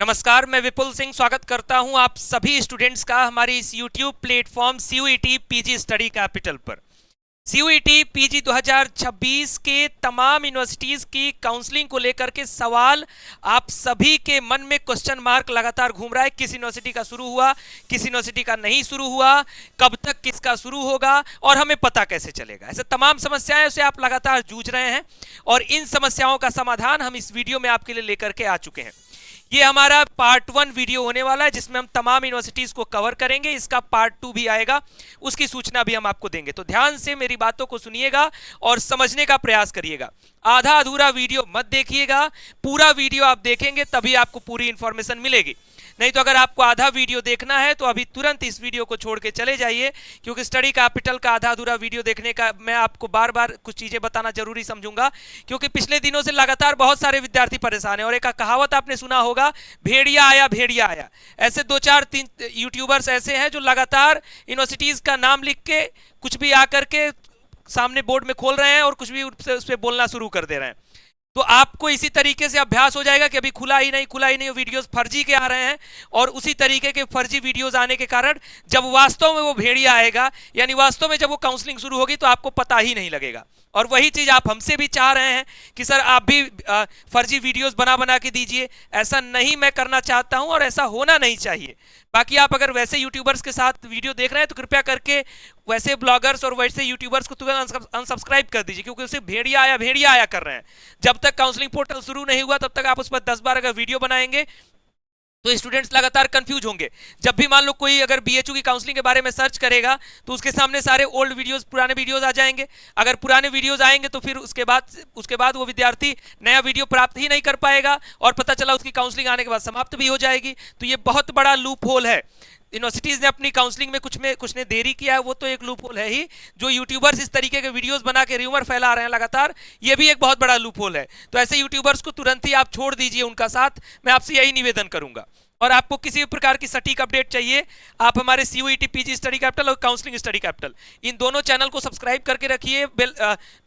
नमस्कार, मैं विपुल सिंह स्वागत करता हूं आप सभी स्टूडेंट्स का हमारी इस YouTube platform CUET PG study capital पर। सीयूईटी पीजी 2026 के तमाम यूनिवर्सिटीज की काउंसलिंग को लेकर के सवाल आप सभी के मन में क्वेश्चन मार्क लगातार घूम रहा है। किस यूनिवर्सिटी का शुरू हुआ, किस यूनिवर्सिटी का नहीं शुरू हुआ, कब तक किसका शुरू होगा और हमें पता कैसे चलेगा। ऐसे तमाम समस्याएं से आप लगातार जूझ रहे हैं और इन समस्याओं का समाधान हम इस वीडियो में आपके लिए लेकर के आ चुके हैं। ये हमारा पार्ट 1 वीडियो होने वाला है जिसमें हम तमाम यूनिवर्सिटीज को कवर करेंगे। इसका पार्ट 2 भी आएगा, उसकी सूचना भी हम आपको देंगे। तो ध्यान से मेरी बातों को सुनिएगा और समझने का प्रयास करिएगा। आधा अधूरा वीडियो मत देखिएगा, पूरा वीडियो आप देखेंगे तभी आपको पूरी इंफॉर्मेशन मिलेगी। नहीं तो अगर आपको आधा वीडियो देखना है तो अभी तुरंत इस वीडियो को छोड़ के चले जाइए, क्योंकि स्टडी कैपिटल का आधा अधूरा वीडियो देखने का मैं आपको बार बार कुछ चीजें बताना जरूरी समझूंगा, क्योंकि पिछले दिनों से लगातार बहुत सारे विद्यार्थी परेशान हैं। और एक कहावत आपने सुना होगा, भेड़िया आया भेड़िया आया। ऐसे 2-4-3 यूट्यूबर्स ऐसे हैं जो लगातार यूनिवर्सिटीज का नाम लिख के कुछ भी आकर के सामने बोर्ड में खोल रहे हैं और कुछ भी उस पर बोलना शुरू कर दे रहे हैं। तो आपको इसी तरीके से अभ्यास हो जाएगा कि अभी खुला ही नहीं वीडियोस फर्जी के आ रहे हैं। और उसी तरीके के फर्जी वीडियोस आने के कारण जब वास्तव में वो भेड़िया आएगा, यानी वास्तव में जब वो काउंसलिंग शुरू होगी, तो आपको पता ही नहीं लगेगा। और वही चीज आप हमसे भी चाह रहे हैं कि सर आप भी फर्जी वीडियोस बना के दीजिए। ऐसा नहीं मैं करना चाहता हूं और ऐसा होना नहीं चाहिए। बाकी आप अगर वैसे यूट्यूबर्स के साथ वीडियो देख रहे हैं तो कृपया करके वैसे ब्लॉगर्स और वैसे यूट्यूबर्स को तुरंत अनसब्सक्राइब कर दीजिए, क्योंकि उसे भेड़िया आया कर रहे हैं। जब तक काउंसलिंग पोर्टल शुरू नहीं हुआ तब तक आप उस पर 10 बार अगर वीडियो बनाएंगे तो स्टूडेंट्स लगातार कंफ्यूज होंगे। जब भी मान लो कोई अगर बीएचयू की काउंसलिंग के बारे में सर्च करेगा तो उसके सामने सारे ओल्ड वीडियोस, पुराने वीडियोस आ जाएंगे। अगर पुराने वीडियोस आएंगे तो फिर उसके बाद वो विद्यार्थी नया वीडियो प्राप्त ही नहीं कर पाएगा और पता चला उसकी काउंसलिंग आने के बाद समाप्त भी हो जाएगी। तो ये बहुत बड़ा लूप होल है। यूनिवर्सिटीज ने अपनी काउंसलिंग में कुछ ने देरी किया है, वो तो एक लूप होल है ही। जो यूट्यूबर्स इस तरीके के वीडियोस बना के र्यूमर फैला रहे हैं लगातार, ये भी एक बहुत बड़ा लूप होल है। तो ऐसे यूट्यूबर्स को तुरंत ही आप छोड़ दीजिए उनका साथ, मैं आपसे यही निवेदन करूंगा। और आपको किसी भी प्रकार की सटीक अपडेट चाहिए, आप हमारे सीयूईटी पीजी स्टडी कैपिटल और काउंसलिंग स्टडी कैपिटल, इन दोनों चैनल को सब्सक्राइब करके रखिए, बेल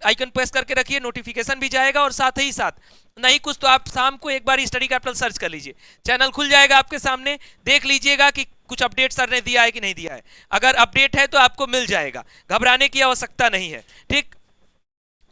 आइकन प्रेस करके रखिए, नोटिफिकेशन भी जाएगा। और साथ ही साथ नहीं कुछ तो आप शाम को एक बार स्टडी कैपिटल सर्च कर लीजिए, चैनल खुल जाएगा आपके सामने। देख लीजिएगा कि कुछ अपडेट सर ने दिया है कि नहीं दिया है। अगर अपडेट है तो आपको मिल जाएगा, घबराने की आवश्यकता नहीं है, ठीक।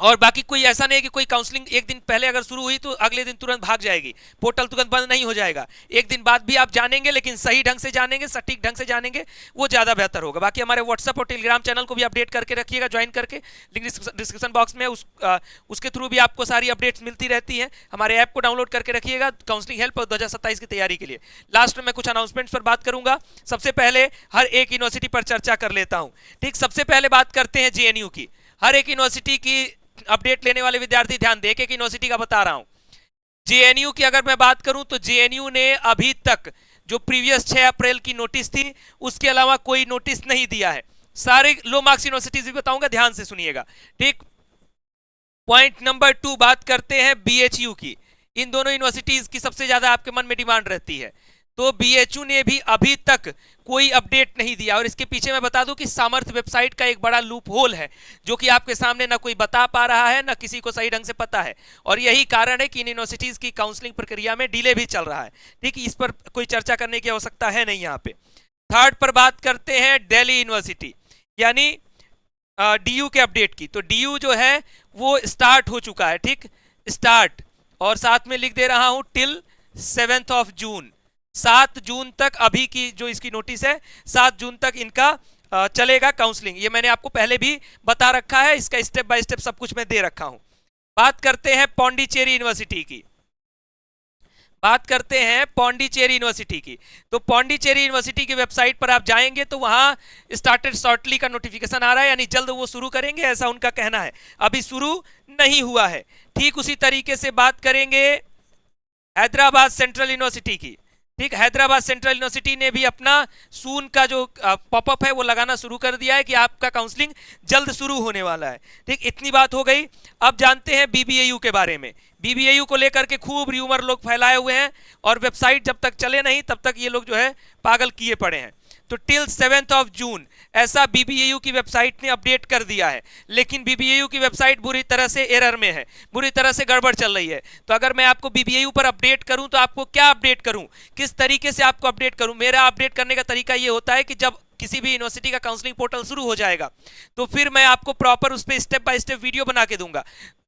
और बाकी कोई ऐसा नहीं है कि कोई काउंसलिंग एक दिन पहले अगर शुरू हुई तो अगले दिन तुरंत भाग जाएगी, पोर्टल तुरंत बंद नहीं हो जाएगा। एक दिन बाद भी आप जानेंगे, लेकिन सही ढंग से जानेंगे, सटीक ढंग से जानेंगे, वो ज़्यादा बेहतर होगा। बाकी हमारे व्हाट्सएप और टेलीग्राम चैनल को भी अपडेट करके रखिएगा, ज्वाइन करके। लिंक डिस्क्रिप्शन बॉक्स में उसके थ्रू भी आपको सारी अपडेट्स मिलती रहती हैं। हमारे ऐप को डाउनलोड करके रखिएगा, काउंसलिंग हेल्प 2027 की तैयारी के लिए। लास्ट में मैं कुछ अनाउंसमेंट्स पर बात करूंगा। सबसे पहले हर एक यूनिवर्सिटी पर चर्चा कर लेता हूँ, ठीक। सबसे पहले बात करते हैं जेएनयू की। हर एक यूनिवर्सिटी की अपडेट लेने वाले विद्यार्थी ध्यान दें, एक यूनिवर्सिटी का बता रहा हूं। जेएनयू की अगर मैं बात करूं तो जेएनयू ने अभी तक जो प्रीवियस 6 अप्रैल की नोटिस थी, उसके अलावा कोई नोटिस नहीं दिया है। सारे लो मार्क्स यूनिवर्सिटीज भी बताऊंगा, ध्यान से सुनिएगा, ठीक। पॉइंट नंबर 2 बात करते हैं बीएचयू की। इन दोनों यूनिवर्सिटीज की सबसे ज्यादा आपके मन में डिमांड रहती है। तो बीएचयू ने भी अभी तक कोई अपडेट नहीं दिया। और इसके पीछे मैं बता दूं कि सामर्थ्य वेबसाइट का एक बड़ा लूप होल है, जो कि आपके सामने ना कोई बता पा रहा है, ना किसी को सही ढंग से पता है। और यही कारण है कि इन यूनिवर्सिटीज की काउंसलिंग प्रक्रिया में डिले भी चल रहा है, ठीक। इस पर कोई चर्चा करने की आवश्यकता है नहीं यहाँ पे। थर्ड पर बात करते हैं दिल्ली यूनिवर्सिटी, यानी डीयू के अपडेट की। तो डीयू जो है वो स्टार्ट हो चुका है, ठीक, स्टार्ट। और साथ में लिख दे रहा हूं टिल 7 जून, 7 जून तक अभी की जो इसकी नोटिस है, 7 जून तक इनका चलेगा काउंसलिंग। ये मैंने आपको पहले भी बता रखा है, इसका स्टेप बाय स्टेप सब कुछ मैं दे रखा हूं। बात करते हैं पौंडीचेरी यूनिवर्सिटी की। बात करते हैं पौंडीचेरी यूनिवर्सिटी की। तो पौंडीचेरी यूनिवर्सिटी की वेबसाइट पर आप जाएंगे तो वहां स्टार्टेड शॉर्टली का नोटिफिकेशन आ रहा है, यानी जल्द वो शुरू करेंगे, ऐसा उनका कहना है। अभी शुरू नहीं हुआ है, ठीक। उसी तरीके से बात करेंगे हैदराबाद सेंट्रल यूनिवर्सिटी की, ठीक। हैदराबाद सेंट्रल यूनिवर्सिटी ने भी अपना सून का जो पॉपअप है वो लगाना शुरू कर दिया है कि आपका काउंसलिंग जल्द शुरू होने वाला है, ठीक। इतनी बात हो गई। अब जानते हैं बीबीएयू के बारे में। बीबीएयू को लेकर के खूब र्यूमर लोग फैलाए हुए हैं और वेबसाइट जब तक चले नहीं तब तक ये लोग जो है पागल किए पड़े हैं। तो टिल 7 ऑफ जून ऐसा बीबीएयू की वेबसाइट ने अपडेट कर दिया है, लेकिन बीबीएयू की वेबसाइट बुरी तरह से एरर में है, बुरी तरह से गड़बड़ चल रही है। तो अगर मैं आपको बीबीएयू पर अपडेट करूं तो आपको क्या अपडेट करूं, किस तरीके से आपको अपडेट करूं? मेरा अपडेट करने का तरीका यह होता है कि जब किसी भी यूनिवर्सिटी का काउंसलिंग पोर्टल शुरू हो जाएगा तो फिर मैं आपको प्रॉपर उस पर स्टेप बाय स्टेप वीडियो बना के दूंगा।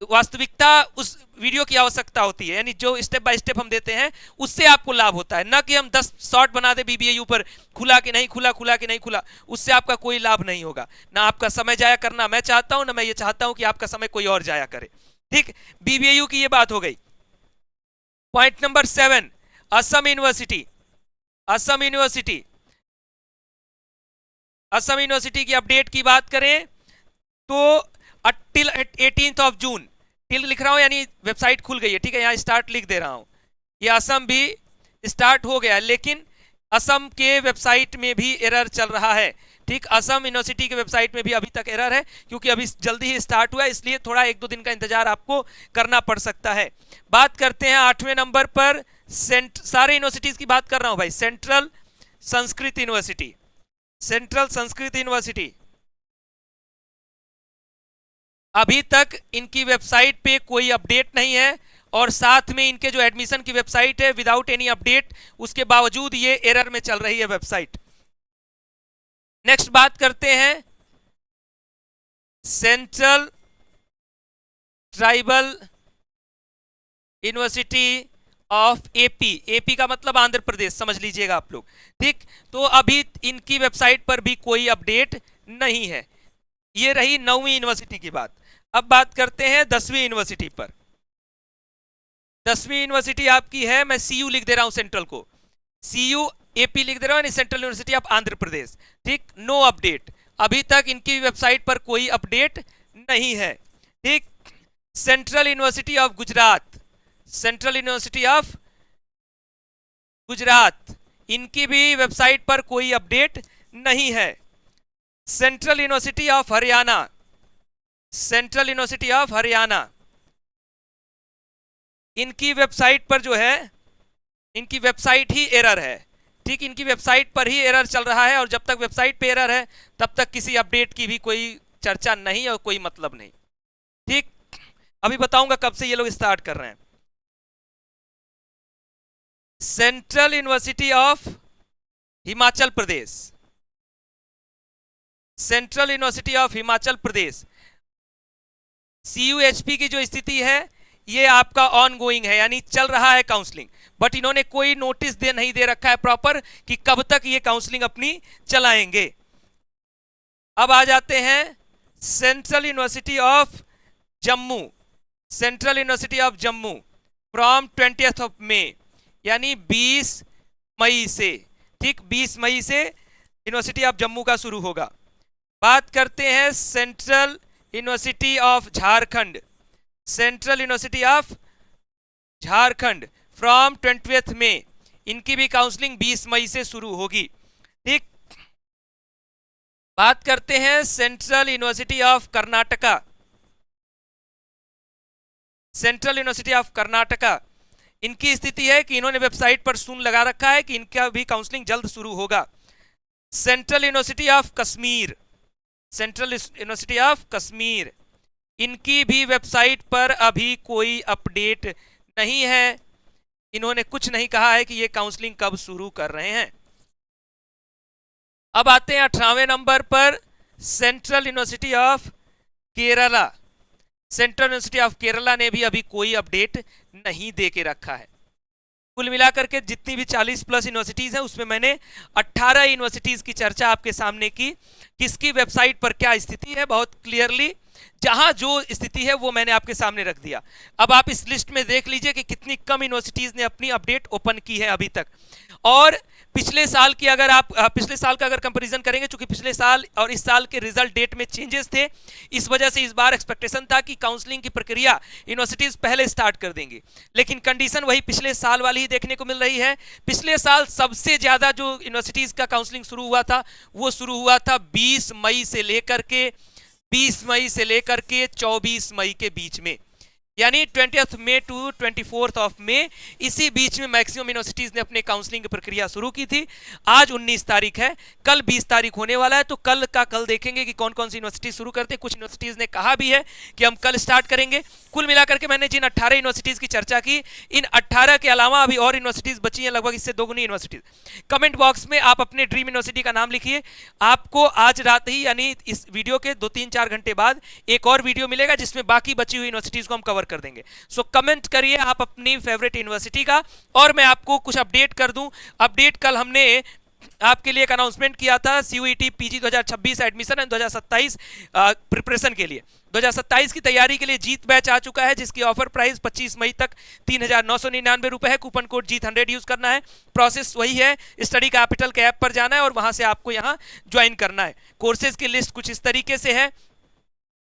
वास्तविकता उस वीडियो की आवश्यकता होती है, यानी जो स्टेप बाय स्टेप हम देते हैं उससे आपको लाभ होता है, ना कि हम 10 शॉर्ट बना दे बीबीएयू पर, खुला कि नहीं खुला, खुला कि नहीं खुला, उससे आपका कोई लाभ नहीं होगा। ना आपका समय जाया करना मैं चाहता हूं, ना मैं ये चाहता हूं कि आपका समय कोई और जाया करे। ठीक, बीबीएयू की ये बात हो गई। Point number 7, Assam university. Assam university, Assam university की अपडेट की बात करें तो टिल 18 ऑफ जून, टिल लिख रहा हूं यानी वेबसाइट खुल गई है, ठीक है, यहां स्टार्ट लिख दे रहा हूं, ये असम भी स्टार्ट हो गया, लेकिन असम के वेबसाइट में भी एरर चल रहा है। ठीक, असम यूनिवर्सिटी के वेबसाइट में भी अभी तक एरर है, क्योंकि अभी जल्दी ही स्टार्ट हुआ है, इसलिए थोड़ा 1-2 दिन का इंतजार आपको करना पड़ सकता है। बात करते हैं 8वें नंबर पर, सारे यूनिवर्सिटीज की बात कर रहा हूं भाई, central Sanskrit university. Central Sanskrit university, अभी तक इनकी वेबसाइट पे कोई अपडेट नहीं है, और साथ में इनके जो एडमिशन की वेबसाइट है विदाउट एनी अपडेट, उसके बावजूद ये एरर में चल रही है वेबसाइट। नेक्स्ट बात करते हैं central tribal university of AP. AP का मतलब आंध्र प्रदेश, समझ लीजिएगा आप लोग। ठीक, तो अभी इनकी वेबसाइट पर भी कोई अपडेट नहीं है। ये रही 9वीं यूनिवर्सिटी की बात। अब बात करते हैं 10वीं यूनिवर्सिटी पर। 10वीं यूनिवर्सिटी आपकी है, मैं सीयू लिख दे रहा हूं सेंट्रल को, सीयू एपी लिख दे रहा हूं, central university of Andhra Pradesh. ठीक, नो अपडेट, अभी तक इनकी वेबसाइट पर कोई अपडेट नहीं है। ठीक, central university of Gujarat, central university of Gujarat, इनकी भी वेबसाइट पर कोई अपडेट नहीं है। Central university of Haryana, central university of Haryana, इनकी वेबसाइट पर जो है, इनकी वेबसाइट ही एरर है। ठीक, इनकी वेबसाइट पर ही एरर चल रहा है, और जब तक वेबसाइट पे एरर है तब तक किसी अपडेट की भी कोई चर्चा नहीं और कोई मतलब नहीं। ठीक, अभी बताऊंगा कब से ये लोग स्टार्ट कर रहे हैं। Central university of Himachal Pradesh, central university of Himachal Pradesh, CUHP की जो स्थिति है ये आपका ऑन गोइंग है, यानी चल रहा है काउंसलिंग, बट इन्होंने कोई नोटिस नहीं दे रखा है प्रॉपर कि कब तक ये काउंसलिंग अपनी चलाएंगे। अब आ जाते हैं central university of Jammu, central university of Jammu from 20th of May, यानी 20 मई से। ठीक, 20 मई से यूनिवर्सिटी ऑफ जम्मू का शुरू होगा। बात करते हैं central university of Jharkhand, central university of Jharkhand from 20th मई, इनकी भी काउंसलिंग 20 मई से शुरू होगी। ठीक, बात करते हैं central university of Karnataka, central university of Karnataka, इनकी स्थिति है कि इन्होंने वेबसाइट पर सून लगा रखा है कि इनका भी काउंसलिंग जल्द शुरू होगा। Central university of Kashmir, central university of Kashmir, इनकी भी वेबसाइट पर अभी कोई अपडेट नहीं है, इन्होंने कुछ नहीं कहा है कि ये काउंसलिंग कब शुरू कर रहे हैं। अब आते हैं 18वें नंबर पर, central university of Kerala, central university of Kerala ने भी अभी कोई अपडेट नहीं दे के रखा है। कुल मिलाकर के जितनी भी 40+ यूनिवर्सिटीज हैं उसमें मैंने 18 यूनिवर्सिटीज की चर्चा आपके सामने की, किसकी वेबसाइट पर क्या स्थिति है, बहुत क्लियरली जहां जो स्थिति है वो मैंने आपके सामने रख दिया। अब आप इस लिस्ट में देख लीजिए कि कितनी कम यूनिवर्सिटीज ने अपनी अपडेट ओपन की है अभी तक, और पिछले साल की अगर आप पिछले साल का अगर कंपैरिजन करेंगे, चूंकि पिछले साल और इस साल के रिजल्ट डेट में चेंजेस थे, इस वजह से इस बार एक्सपेक्टेशन था कि काउंसलिंग की प्रक्रिया यूनिवर्सिटीज पहले स्टार्ट कर देंगी, लेकिन कंडीशन वही पिछले साल वाली ही देखने को मिल रही है। पिछले साल सबसे ज्यादा जो यूनिवर्सिटीज का काउंसलिंग शुरू हुआ था वो शुरू हुआ था 20 मई से लेकर के 24 मई के बीच में। यानी 20th May to 24th of May, इसी बीच में मैक्सिमम यूनिवर्सिटीज ने अपने काउंसलिंग की प्रक्रिया शुरू की थी। आज 19 तारीख है, कल 20 तारीख होने वाला है, तो कल का कल देखेंगे कि कौन कौन सी यूनिवर्सिटी शुरू करते हैं। कुछ यूनिवर्सिटीज ने कहा भी है कि हम कल स्टार्ट करेंगे। कुल मिलाकर के मैंने जिन 18 यूनिवर्सिटीज की चर्चा की, इन 18 के अलावा अभी और यूनिवर्सिटीज बची हैं, लगभग इससे दोगुनी यूनिवर्सिटीज। कमेंट बॉक्स में आप अपने ड्रीम यूनिवर्सिटी का नाम लिखिए। आपको आज रात ही यानी इस वीडियो के 2-3-4 घंटे बाद एक और वीडियो मिलेगा जिसमें बाकी बची हुई यूनिवर्सिटीज को हम कवर कर देंगे। सो कमेंट करिए आप अपनी फेवरेट यूनिवर्सिटी का, और मैं आपको कुछ अपडेट कर दूं। अपडेट कल हमने आपके लिए एक अनाउंसमेंट किया था CUET PG 2026 admission and 2027 preparation के लिए। 2027 की तैयारी के लिए जीत बैच आ चुका है, जिसकी ऑफर प्राइस 25 मई तक 3,999 रुपए है। कूपन कोड जीत 100 यूज करना है। प्रोसेस वही है, स्टडी कैपिटल के ऐप पर जाना है और वहां से आपको यहां ज्वाइन करना है। कोर्सेज की लिस्ट कुछ इस तरीके से है।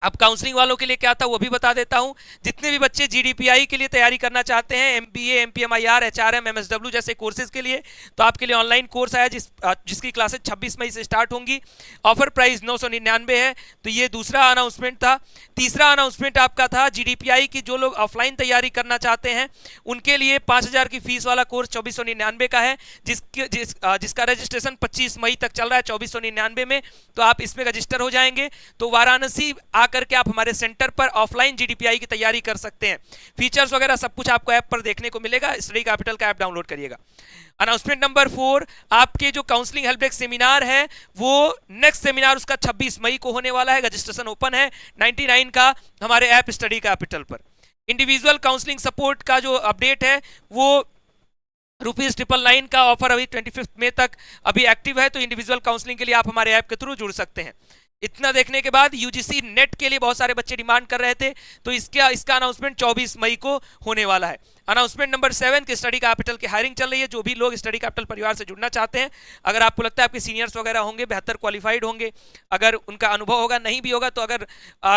अब काउंसलिंग वालों के लिए क्या था वो भी बता देता हूं। जितने भी बच्चे जीडीपीआई के लिए तैयारी करना चाहते हैं, एमबीए, एमपीएमआईआर, एचआरएम, एमएसडब्ल्यू जैसे कोर्सेज के लिए, तो आपके लिए ऑनलाइन कोर्स आया जिसकी क्लासेस 26 मई से स्टार्ट होंगी। ऑफर प्राइस 999 है। तो ये दूसरा अनाउंसमेंट था। तीसरा अनाउंसमेंट आपका था जीडीपीआई की जो लोग ऑफलाइन तैयारी करना चाहते हैं उनके लिए 5,000 की फीस वाला कोर्स 2499 का है, जिसका रजिस्ट्रेशन 25 मई तक चल रहा है 2499 में। तो आप इसमें रजिस्टर हो जाएंगे तो वाराणसी करके आप हमारे सेंटर पर ऑफलाइन जीडीपीआई की तैयारी कर सकते हैं। फीचर्स वगैरह सब कुछ आपको ऐप पर देखने को मिलेगा। स्टडी कैपिटल का ऐप डाउनलोड करिएगा। अनाउंसमेंट नंबर 4, आपके जो काउंसलिंग हेल्प डेस्क सेमिनार है वो नेक्स्ट सेमिनार उसका 26 मई को होने वाला है। रजिस्ट्रेशन ओपन है 99 का हमारे ऐप स्टडी कैपिटल पर। इंडिविजुअल काउंसलिंग सपोर्ट का जो अपडेट है वो ₹999 का ऑफर अभी 25 मई तक अभी एक्टिव है। तो इंडिविजुअल काउंसलिंग के लिए आप हमारे ऐप के थ्रू जुड़ सकते हैं। इतना देखने के बाद यूजीसी नेट के लिए बहुत सारे बच्चे डिमांड कर रहे थे, तो इसका अनाउंसमेंट 24 मई को होने वाला है। अनाउंसमेंट नंबर 7 की स्टडी कैपिटल की हायरिंग चल रही है। जो भी लोग स्टडी कैपिटल परिवार से जुड़ना चाहते हैं, अगर आपको लगता है आपके सीनियर्स वगैरह होंगे, बेहतर क्वालिफाइड होंगे, अगर उनका अनुभव होगा, नहीं भी होगा तो अगर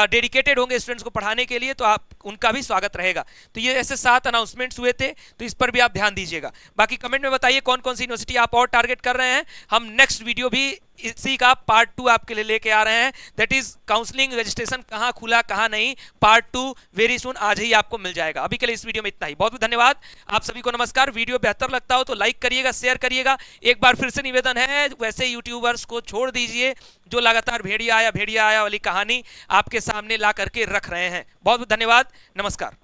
डेडिकेटेड होंगे स्टूडेंट्स को पढ़ाने के लिए, तो आप उनका भी स्वागत रहेगा। तो ये ऐसे 7 अनाउंसमेंट्स हुए थे, तो इस पर भी आप ध्यान दीजिएगा। बाकी कमेंट में बताइए कौन कौन सी यूनिवर्सिटी आप और टारगेट कर रहे हैं। हम नेक्स्ट वीडियो भी इसी का पार्ट 2 आपके लिए लेके आ रहे हैं, दैट इज काउंसलिंग रजिस्ट्रेशन कहां खुला कहां नहीं। पार्ट 2 वेरी सुन आज ही आपको मिल जाएगा। अभी के लिए इस वीडियो में इतना ही। बहुत बहुत धन्यवाद आप सभी को। नमस्कार। वीडियो बेहतर लगता हो तो लाइक करिएगा, शेयर करिएगा। एक बार फिर से निवेदन है, वैसे यूट्यूबर्स को छोड़ दीजिए जो लगातार भेड़िया आया वाली कहानी आपके सामने ला करके रख रहे हैं। बहुत बहुत धन्यवाद। नमस्कार।